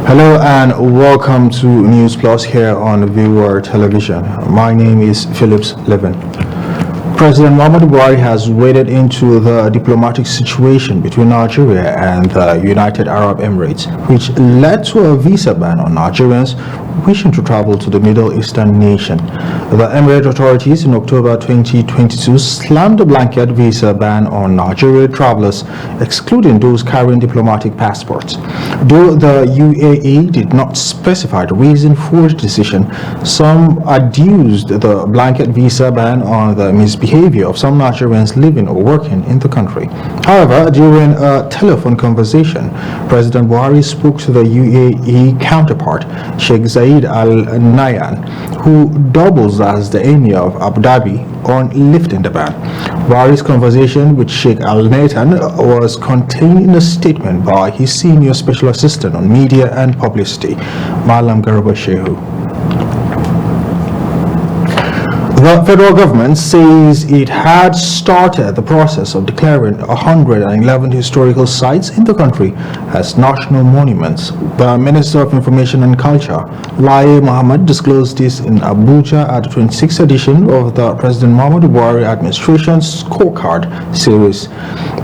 Hello and welcome to NEWSPLUS here on Viewer Television. My name is Phillips Levin. President Muhammadu Buhari has waded into the diplomatic situation between Nigeria and the United Arab Emirates, which led to a visa ban on Nigerians wishing to travel to the Middle Eastern nation. The Emirate authorities in October 2022 slammed a blanket visa ban on Nigerian travelers, excluding those carrying diplomatic passports. Though the UAE did not specify the reason for the decision, some adduced the blanket visa ban on the misbehavior of some Nigerians living or working in the country. However, during a telephone conversation, President Buhari spoke to the UAE counterpart, Sheikh Zayed Al Nahyan, who doubles as the Emir of Abu Dhabi, on lifting the ban. Buhari's conversation with Sheikh Al Nahyan was contained in a statement by his senior special assistant on media and publicity, Malam Garba Shehu. The federal government says it had started the process of declaring 111 historical sites in the country as national monuments. The Minister of Information and Culture, Lai Mohammed, disclosed this in Abuja at the 26th edition of the President Muhammadu Buhari administration's scorecard series.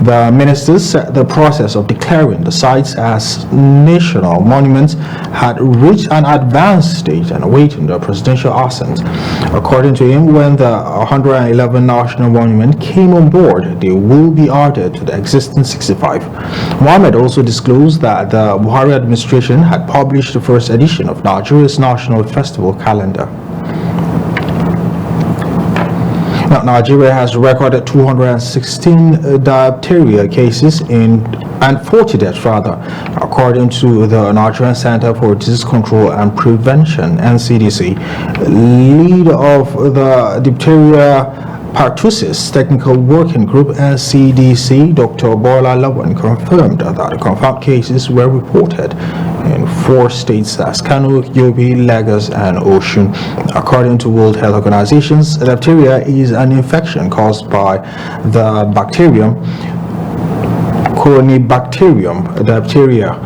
The minister said the process of declaring the sites as national monuments had reached an advanced stage and awaiting the presidential assent. According to him, when the 111 national monuments came on board, they will be added to the existing 65. Mohammed also disclosed that the Buhari administration had published the first edition of Nigeria's national festival calendar. Now, Nigeria has recorded 216 diphtheria cases and 40 deaths according to the Nigerian Center for Disease Control and Prevention (NCDC). Leader of the diphtheria pertussis technical working group NCDC, Dr. Bola Lawan, confirmed that the confirmed cases were reported in 4 states as Kano, Yobe, Lagos, and Osun. According to World Health Organizations, diphtheria is an infection caused by the bacterium Corynebacterium diphtheria.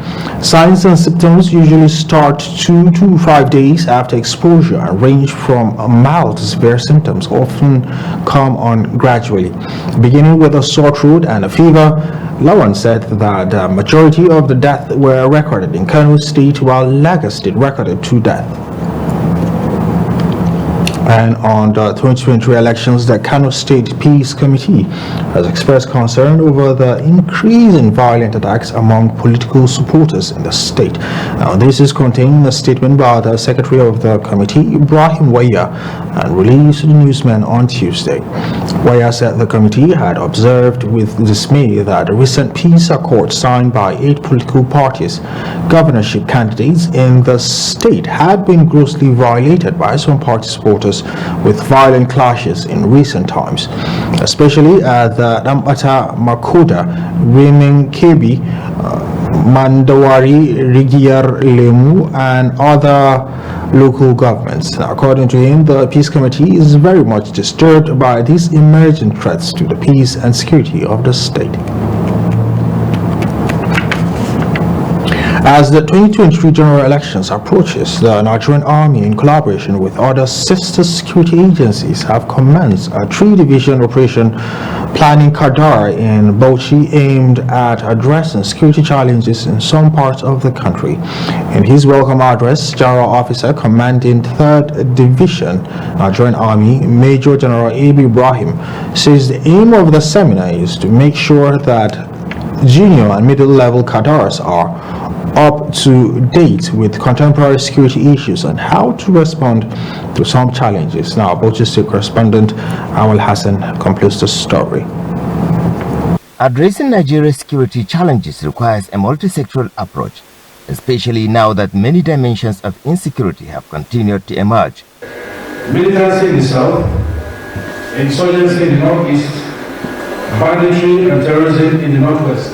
Signs and symptoms usually start 2 to 5 days after exposure and range from mild to severe symptoms, often come on gradually, beginning with a sore throat and a fever. Lawan said that the majority of the deaths were recorded in Kano State, while Lagos State recorded 2 deaths. And on the 2023 elections, the Kano State Peace Committee has expressed concern over the increase in violent attacks among political supporters in the state. Now, this is contained in a statement by the Secretary of the committee, Ibrahim Waya, and released to the newsmen on Tuesday. Waya said the committee had observed with dismay that the recent peace accord signed by 8 political parties, governorship candidates in the state, had been grossly violated by some party supporters, with violent clashes in recent times, especially at the Dambata Makoda, Remin Kebi, Mandawari, Rigiyar Lemu, and other local governments. According to him, the Peace Committee is very much disturbed by these emerging threats to the peace and security of the state. As the 2023 general elections approaches, the Nigerian Army, in collaboration with other sister security agencies, have commenced a 3-division operation planning Kadar in Bauchi aimed at addressing security challenges in some parts of the country. In his welcome address, General Officer Commanding 3rd Division, Nigerian Army, Major General A.B. Ibrahim, says the aim of the seminar is to make sure that junior and middle-level Kadars are up to date with contemporary security issues and how to respond to some challenges. Now, Bauchi State correspondent Awal Hassan concludes the story. Addressing Nigeria's security challenges requires a multi-sectoral approach, especially now that many dimensions of insecurity have continued to emerge. Militancy in the south, insurgency in the northeast, banditry and terrorism in the northwest.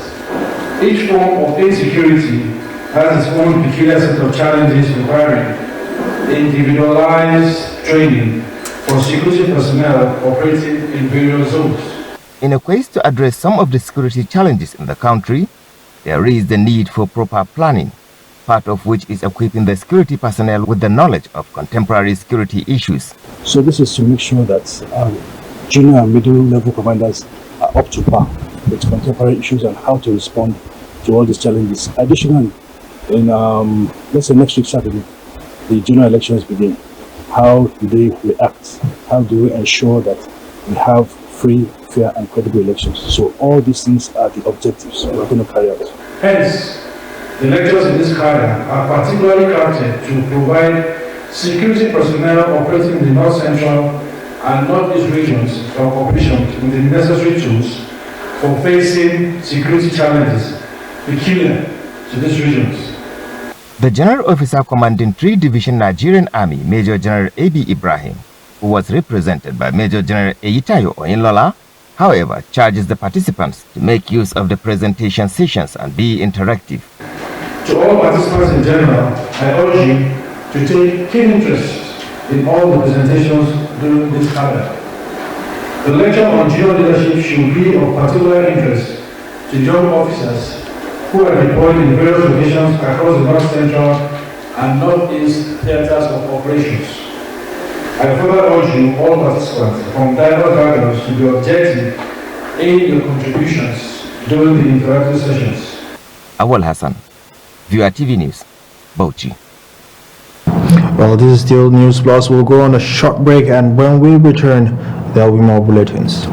Each form of insecurity has its own peculiar set of challenges requiring individualized training for security personnel operating in various zones. In a quest to address some of the security challenges in the country, there is the need for proper planning, part of which is equipping the security personnel with the knowledge of contemporary security issues. So this is to make sure that junior and middle level commanders are up to par with contemporary issues and how to respond to all these challenges. Additionally, in let's say next week Saturday, the general elections begin. How do they react? How do we ensure that we have free, fair and credible elections? So all these things are the objectives we're going to carry out. Hence, the lectures in this cadre are particularly crafted to provide security personnel operating in the North Central and Northeast regions for operation with the necessary tools for facing security challenges peculiar to these regions. The General Officer commanding 3 Division Nigerian Army, Major General A.B. Ibrahim, who was represented by Major General Eyitayo Oyinlola, however, charges the participants to make use of the presentation sessions and be interactive. To all participants in general, I urge you to take keen interest in all the presentations during this cadre. The lecture on junior leadership should be of particular interest to young officers who are deployed in various locations across the North Central and Northeast theaters of operations. I further urge you, all participants from diverse backgrounds, to be objective in your contributions during the interactive sessions. Awal Hassan, Viewer TV News, Bauchi. Well, this is still News Plus. We'll go on a short break, and when we return, there will be more bulletins.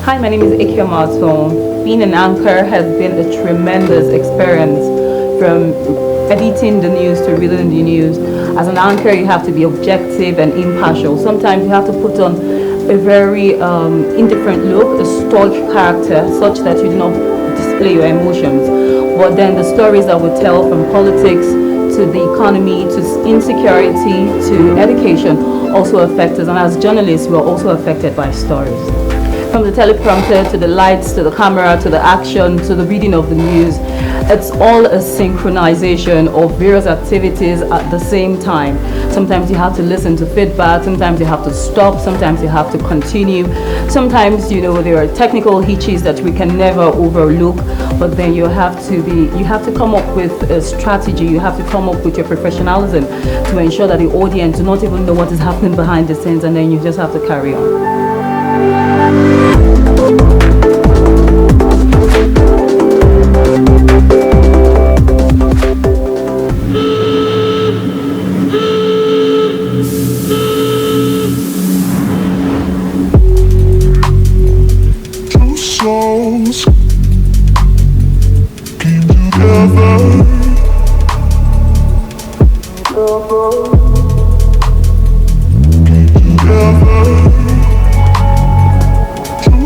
Hi, my name is Ikia Marton. Being an anchor has been a tremendous experience, from editing the news to reading the news. As an anchor, you have to be objective and impartial. Sometimes you have to put on a very indifferent look, a stoic character, such that you do not display your emotions. But then the stories that we tell, from politics to the economy to insecurity to education, also affect us. And as journalists, we're also affected by stories. From the teleprompter to the lights to the camera to the action to the reading of the news, it's all a synchronization of various activities at the same time. Sometimes you have to listen to feedback, sometimes you have to stop, sometimes you have to continue. Sometimes, you know, there are technical hitches that we can never overlook, but then you have to come up with a strategy, you have to come up with your professionalism to ensure that the audience do not even know what is happening behind the scenes, and then you just have to carry on. Two souls came together.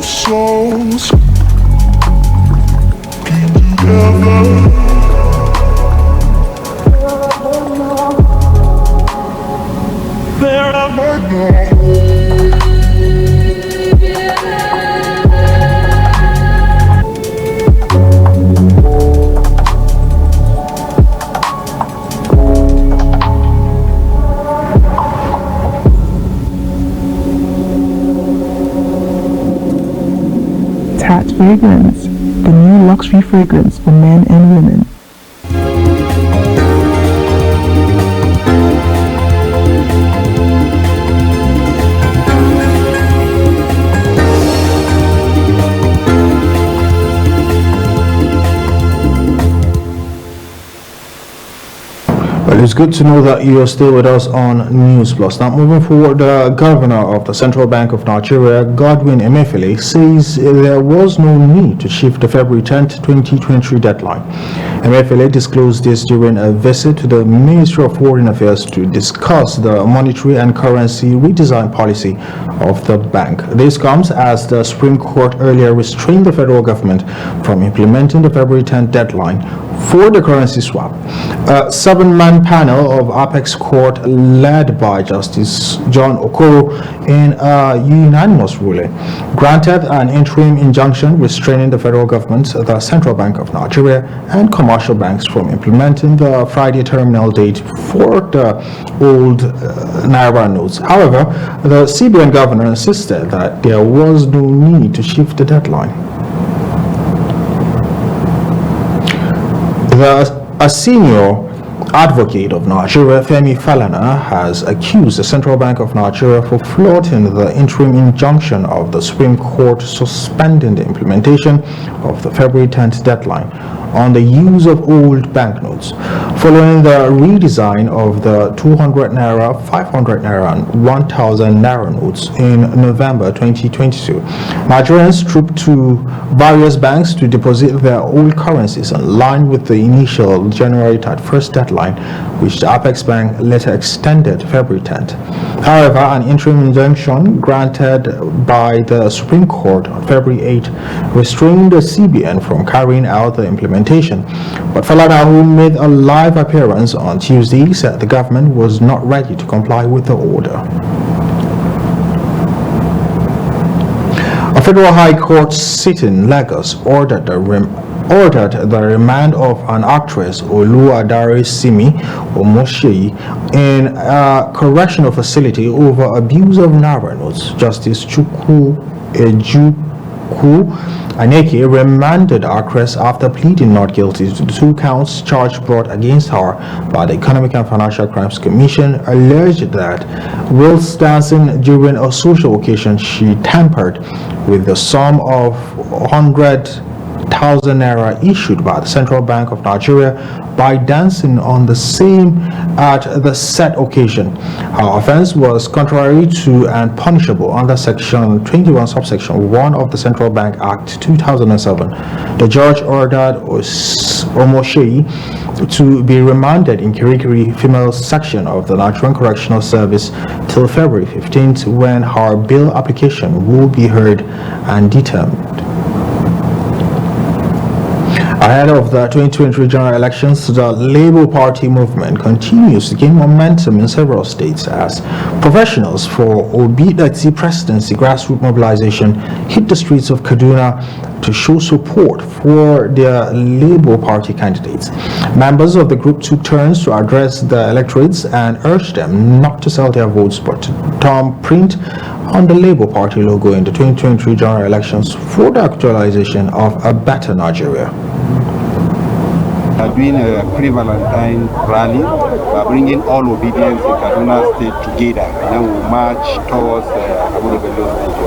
Souls came together. They're ever Tat Fragrance, the new luxury fragrance for men and women. Well, it's good to know that you are still with us on News Plus. Now, moving forward, the governor of the Central Bank of Nigeria, Godwin Emefiele, says there was no need to shift the February 10th, 2023 deadline. Emefiele disclosed this during a visit to the Ministry of Foreign Affairs to discuss the monetary and currency redesign policy of the bank. This comes as the Supreme Court earlier restrained the federal government from implementing the February 10th deadline for the currency swap. A 7-man panel of Apex Court led by Justice John Okoro in a unanimous ruling granted an interim injunction restraining the federal government, the Central Bank of Nigeria, and commercial banks from implementing the Friday terminal date for the old Naira notes. However, the CBN governor insisted that there was no need to shift the deadline. A senior advocate of Nigeria, Femi Falana, has accused the Central Bank of Nigeria for flouting the interim injunction of the Supreme Court suspending the implementation of the February 10th deadline on the use of old banknotes, following the redesign of the 200 Naira, 500 Naira, and 1000 Naira notes in November 2022. Nigerians trooped to various banks to deposit their old currencies in line with the initial January 31st deadline, which the Apex Bank later extended February 10th. However, an interim injunction granted by the Supreme Court on February 8 restrained the CBN from carrying out the implementation. But Falana, who made a live appearance on Tuesday, said the government was not ready to comply with the order. A federal high court seat in Lagos ordered the remand of an actress, Oluwadare Simi Omosheyi, in a correctional facility over abuse of Naira notes. Justice Chukwu Aneke remanded actress after pleading not guilty to the 2 counts charged brought against her by the Economic and Financial Crimes Commission, alleged that whilst dancing during a social occasion, she tampered with the sum of 100,000 Naira issued by the Central Bank of Nigeria by dancing on the same at the said occasion. Her offense was contrary to and punishable under Section 21, subsection 1 of the Central Bank Act 2007. The judge ordered Omosheyi to be remanded in Kirikiri female section of the Nigerian Correctional Service till February 15th, when her bail application will be heard and determined. Ahead of the 2023 general elections, the Labour Party movement continues to gain momentum in several states as professionals for Obi-Dati presidency grassroots mobilization hit the streets of Kaduna to show support for their Labour Party candidates. Members of the group took turns to address the electorates and urged them not to sell their votes but to thumb print on the Labour Party logo in the 2023 general elections for the actualization of a better Nigeria. Doing a pre-Valentine rally, bringing all obedience in Kaduna State together, and then we'll march towards Abu Dhabi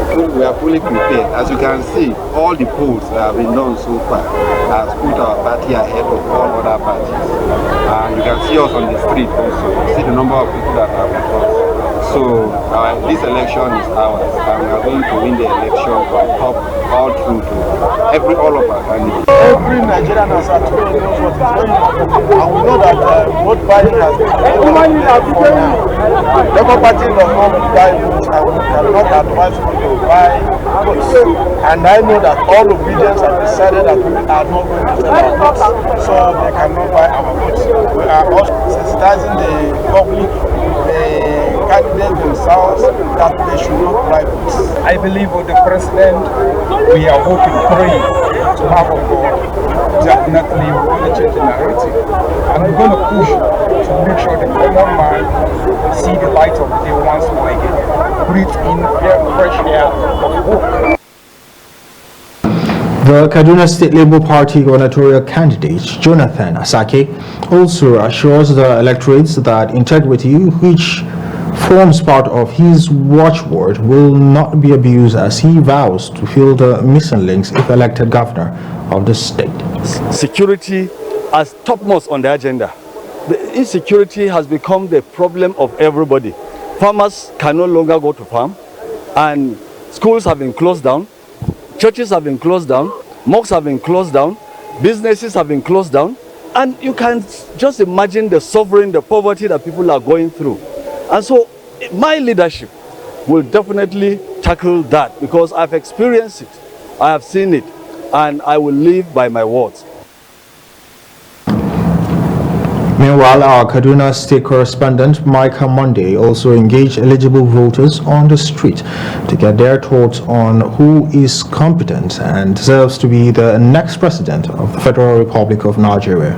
Stadium. We are fully prepared. As you can see, all the polls that have been done so far has put our party ahead of all other parties. And you can see us on the street also. See the number of people that are with us. So this election is ours, and we are going to win the election from top all through to all of our candidates. Every Nigerian has actually knows what is going on, and we know that vote buying has been going on for now. Labour Party does not buy votes, and we cannot advise people to buy votes. And I know that all obedience have decided that we are not going to sell our votes, so they cannot buy our votes. We are also sensitizing the public, the candidates themselves, that they should not buy votes. I believe with the president, we are hoping, praying to have a God. Definitely, we're going to change the narrative, and we're going to push to make sure the common man see the light of the day once more again. Breathe in fresh air of hope. The Kaduna State Labour Party gubernatorial candidate, Jonathan Asake, also assures the electorates that integrity, which forms part of his watchword, will not be abused, as he vows to fill the missing links if elected governor of the state. Security as topmost on the agenda. The insecurity has become the problem of everybody. Farmers can no longer go to farm, and schools have been closed down, churches have been closed down, mosques have been closed down, businesses have been closed down, and you can just imagine the suffering, the poverty that people are going through. And so my leadership will definitely tackle that, because I've experienced it, I have seen it, and I will live by my words. Meanwhile, our Kaduna State correspondent Micah Monday also engaged eligible voters on the street to get their thoughts on who is competent and deserves to be the next president of the Federal Republic of Nigeria.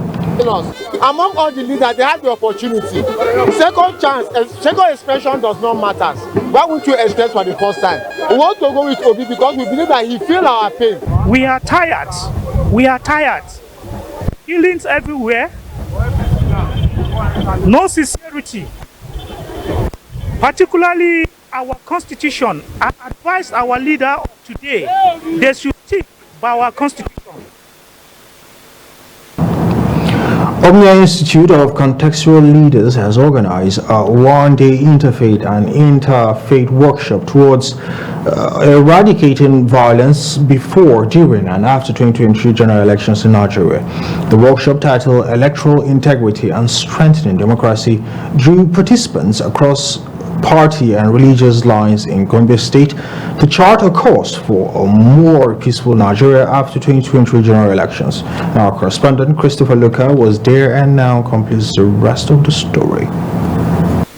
Among all the leaders, they have the opportunity. Second chance, second expression does not matter. Why won't you express for the first time? We want to go with Obi because we believe that he feels our pain. We are tired. We are tired. Killings everywhere. No sincerity. Particularly our constitution. I advise our leader of today, they should stick by our constitution. Omnia Institute of Contextual Leaders has organized a one-day interfaith and interfaith workshop towards eradicating violence before, during, and after 2023 general elections in Nigeria. The workshop, titled Electoral Integrity and Strengthening Democracy, drew participants across party and religious lines in Gombe State to chart a course for a more peaceful Nigeria after 2023 general elections. Our correspondent Christopher Luca was there and now completes the rest of the story.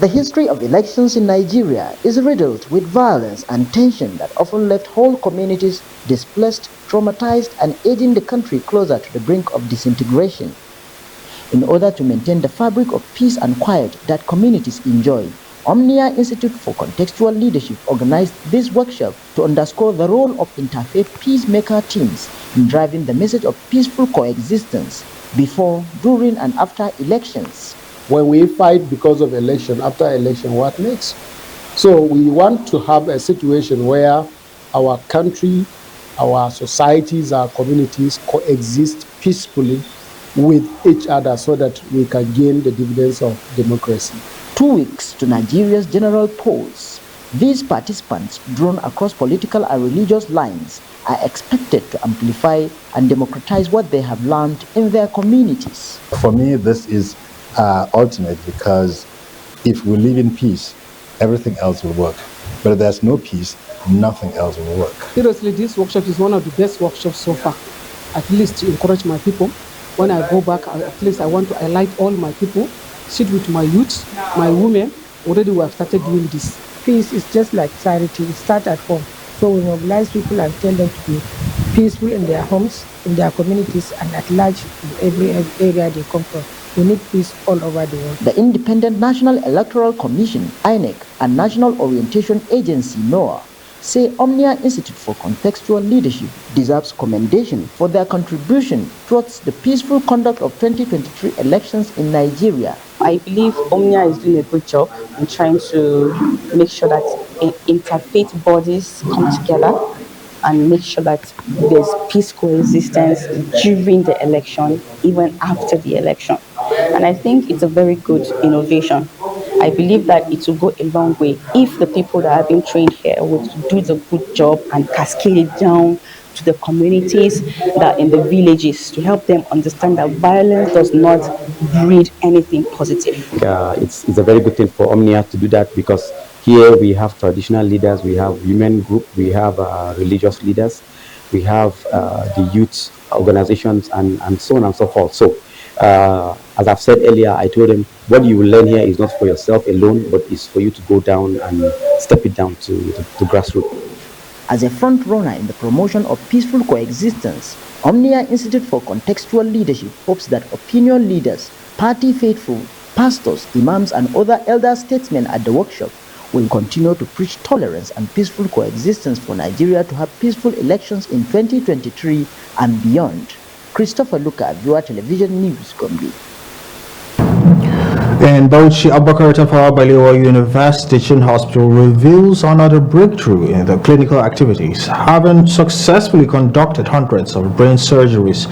The history of elections in Nigeria is riddled with violence and tension that often left whole communities displaced, traumatized, and edging the country closer to the brink of disintegration. In order to maintain the fabric of peace and quiet that communities enjoy, Omnia Institute for Contextual Leadership organized this workshop to underscore the role of interfaith peacemaker teams in driving the message of peaceful coexistence before, during, and after elections. When we fight because of election, after election, what next? So we want to have a situation where our country, our societies, our communities coexist peacefully with each other so that we can gain the dividends of democracy. 2 weeks to Nigeria's general polls, these participants, drawn across political and religious lines, are expected to amplify and democratize what they have learned in their communities. For me, this is ultimate because if we live in peace, everything else will work. But if there's no peace, nothing else will work. Seriously, this workshop is one of the best workshops so far. At least to encourage my people. When I go back, at least I want to highlight all my people, sit with my youth, my women. Already we have started doing this. Peace is just like charity. It starts at home. So we mobilize people and tell them to be peaceful in their homes, in their communities, and at large in every area they come from. We need peace all over the world. The Independent National Electoral Commission, INEC, and National Orientation Agency, NOAA, say Omnia Institute for Contextual Leadership deserves commendation for their contribution towards the peaceful conduct of 2023 elections in Nigeria. I believe Omnia is doing a good job in trying to make sure that interfaith bodies come together and make sure that there's peace coexistence during the election, even after the election. And I think it's a very good innovation. I believe that it will go a long way if the people that have been trained here would do the good job and cascade it down to the communities that in the villages to help them understand that violence does not breed anything positive. It's a very good thing for Omnia to do that because here we have traditional leaders, we have women group, we have religious leaders, we have the youth organizations and so on and so forth. So as I've said earlier, I told them what you will learn here is not for yourself alone, but it's for you to go down and step it down to grassroots. As a front runner in the promotion of peaceful coexistence, Omnia Institute for Contextual Leadership hopes that opinion leaders, party faithful, pastors, imams, and other elder statesmen at the workshop will continue to preach tolerance and peaceful coexistence for Nigeria to have peaceful elections in 2023 and beyond. Christopher Luca, Viewer Television News, Gombe. In Bauchi, Abubakar Tafawa Balewa University Teaching Hospital reveals another breakthrough in the clinical activities, having successfully conducted hundreds of brain surgeries.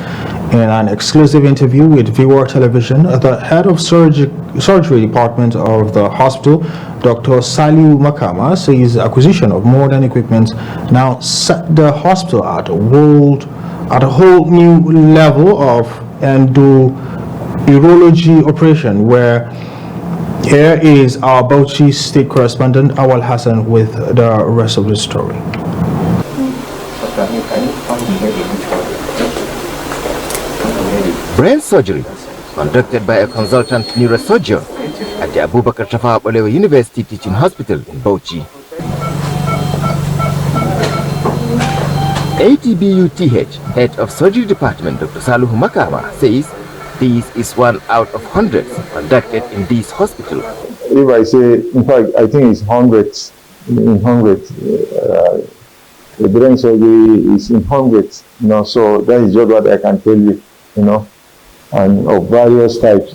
In an exclusive interview with Viewer Television, the head of surgery department of the hospital, Dr. Saliu Makama, says acquisition of modern equipment now set the hospital at a whole new level of urology operation, where here is our Bauchi State correspondent Awal Hassan with the rest of the story. Brain surgery conducted by a consultant neurosurgeon at the Abubakar Tafawa Balewa University Teaching Hospital in Bauchi. ATBUTH Head of Surgery Department Dr. Saluhu Makama says this is one out of hundreds conducted in this hospital. If I say, in fact, I think it's hundreds, in hundreds. The brain surgery is in hundreds, so that is just what I can tell you, and of various types,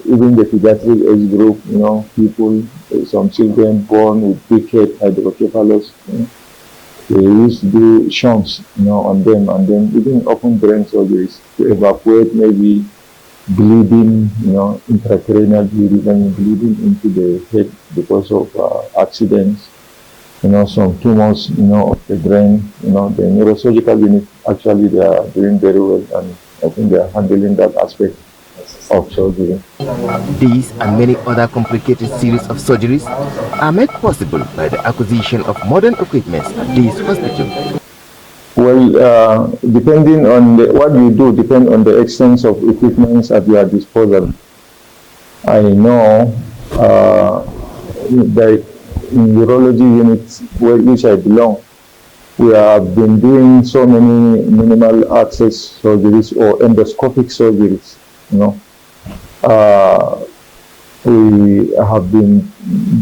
even the pediatric age group, people, some children born with big head hydrocephalus, they used to do shunts, on them, and then even open brain surgeries to evacuate maybe bleeding, intracranial bleeding into the head because of accidents, some tumors, of the brain, the neurosurgical unit, actually they are doing very well, and I think they are handling that aspect of surgery. These and many other complicated series of surgeries are made possible by the acquisition of modern equipment at this hospital. Well, depending on what you do, depend on the extent of equipment at your disposal. I know that in urology units, which I belong, we have been doing so many minimal access surgeries or endoscopic surgeries, we have been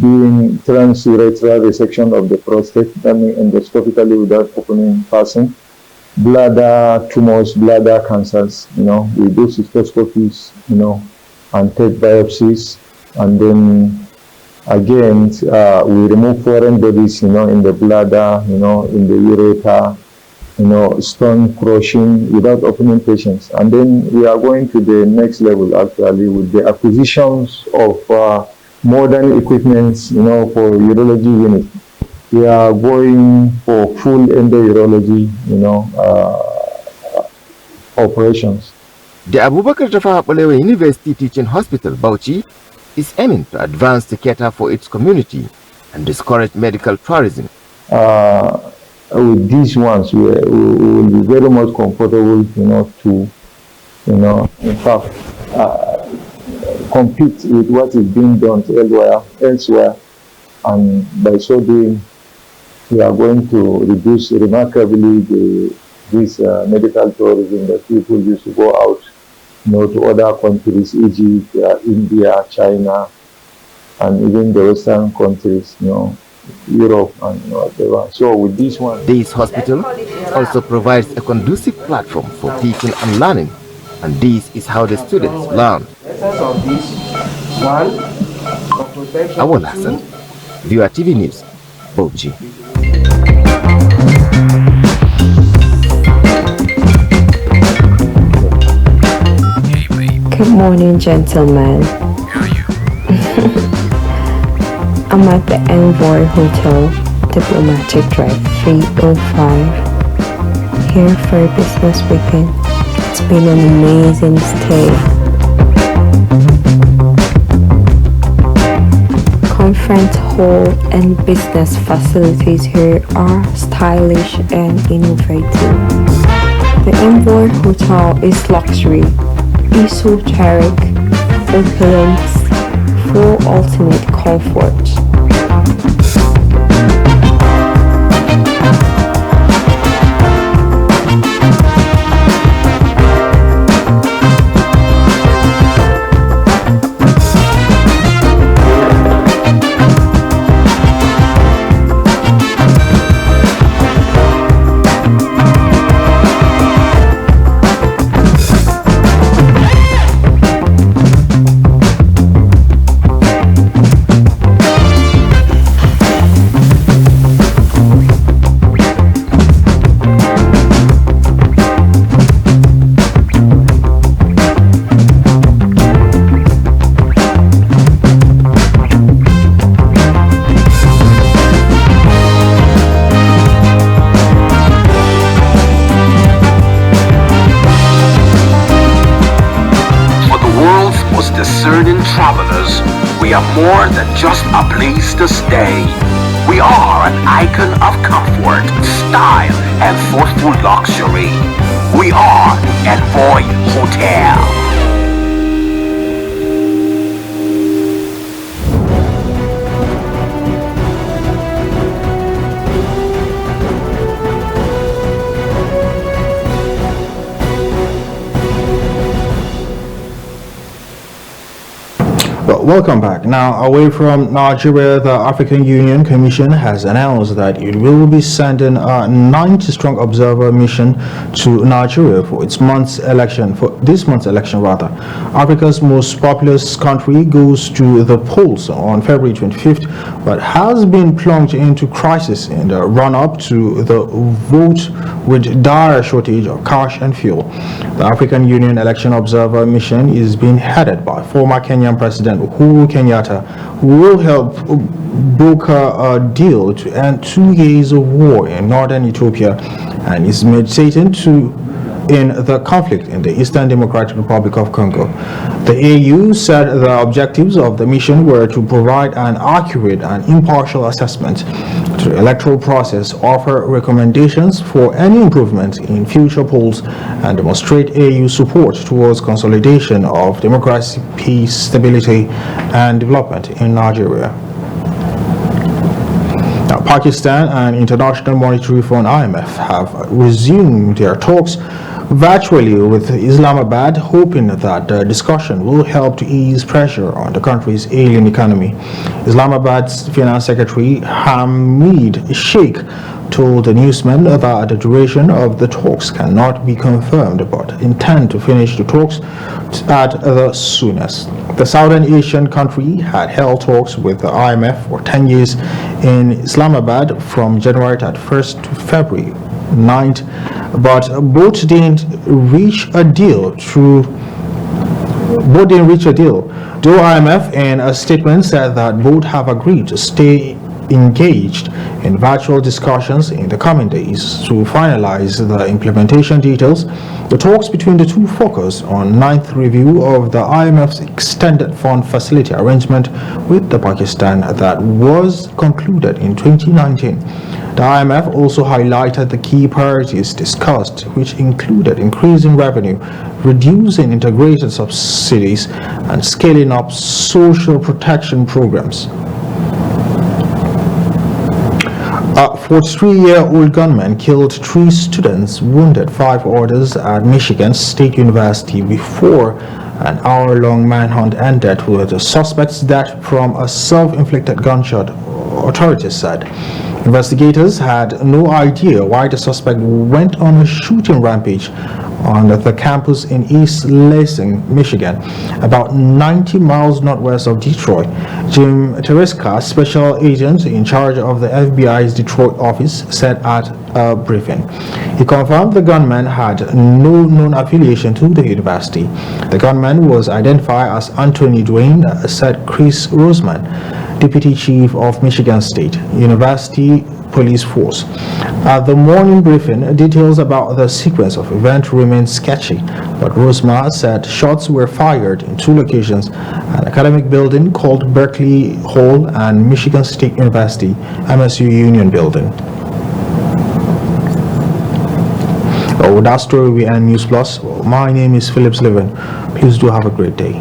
doing transurethral resection of the prostate, I mean endoscopically without opening passing, bladder tumors, bladder cancers, we do cystoscopies, and take biopsies, and then again, we remove foreign bodies, in the bladder, in the ureter, stone crushing without opening patients. And then we are going to the next level, actually, with the acquisitions of modern equipments, for urology unit. We are going for full endourology, operations. The Abubakar Tafawa Balewa University Teaching Hospital, Bauchi, is aiming to advance to cater for its community and discourage medical tourism. With these ones, we will be very much comfortable, to, in fact, compete with what is being done elsewhere, and by so doing, we are going to reduce remarkably this medical tourism that people used to go out, to other countries, Egypt, India, China, and even the Western countries, Europe and whatever. So with this one, this hospital also provides a conducive platform for teaching and learning, and this is how the students learn. Awal Hassan, Viewer TV News, Bauchi. Good morning, gentlemen. I'm at the Envoy Hotel, Diplomatic Drive 305, here for a business weekend. It's been an amazing stay. Conference hall and business facilities here are stylish and innovative. The Envoy Hotel is luxury, esoteric, opulence, for ultimate comfort. Travelers, we are more than just a place to stay. We are an icon of comfort, style, and thoughtful luxury. We are Envoy Hotel. Well, welcome back. Now, away from Nigeria, the African Union Commission has announced that it will be sending a 90-strong observer mission to Nigeria for this month's election. Africa's most populous country goes to the polls on February 25th, but has been plunged into crisis in the run-up to the vote with dire shortage of cash and fuel. The African Union Election Observer Mission is being headed by former Kenyan President Uhuru Kenyatta, who will help broker a deal to end 2 years of war in northern Ethiopia and is meditating in the conflict in the Eastern Democratic Republic of Congo. The AU said the objectives of the mission were to provide an accurate and impartial assessment to the electoral process, offer recommendations for any improvement in future polls, and demonstrate AU support towards consolidation of democracy, peace, stability, and development in Nigeria. Now, Pakistan and International Monetary Fund (IMF) have resumed their talks virtually with Islamabad, hoping that the discussion will help to ease pressure on the country's ailing economy. Islamabad's Finance Secretary Hamid Sheikh told the newsmen that the duration of the talks cannot be confirmed, but intend to finish the talks at the soonest. The Southern Asian country had held talks with the IMF for 10 years in Islamabad from January 1st to February 9th, but both didn't reach a deal. Though IMF in a statement said that both have agreed to stay engaged in virtual discussions in the coming days to finalize the implementation details. The talks between the two focus on 9th review of the IMF's extended fund facility arrangement with the Pakistan that was concluded in 2019. The IMF also highlighted the key priorities discussed, which included increasing revenue, reducing integrated subsidies, and scaling up social protection programs. A 43-year-old gunman killed 3 students, wounded 5 others at Michigan State University before an hour-long manhunt ended with the suspect's death from a self-inflicted gunshot, authorities said. Investigators had no idea why the suspect went on a shooting rampage on the campus in East Lansing, Michigan, about 90 miles northwest of Detroit. Jim Tereska, special agent in charge of the FBI's Detroit office, said at a briefing. He confirmed the gunman had no known affiliation to the university. The gunman was identified as Anthony Dwayne, said Chris Roseman, Deputy Chief of Michigan State University Police Force. At the morning briefing, details about the sequence of events remain sketchy, but Roseman said shots were fired in 2 locations, an academic building called Berkeley Hall and Michigan State University MSU Union Building. With that story, we end News Plus. My name is Phillips Levin. Please do have a great day.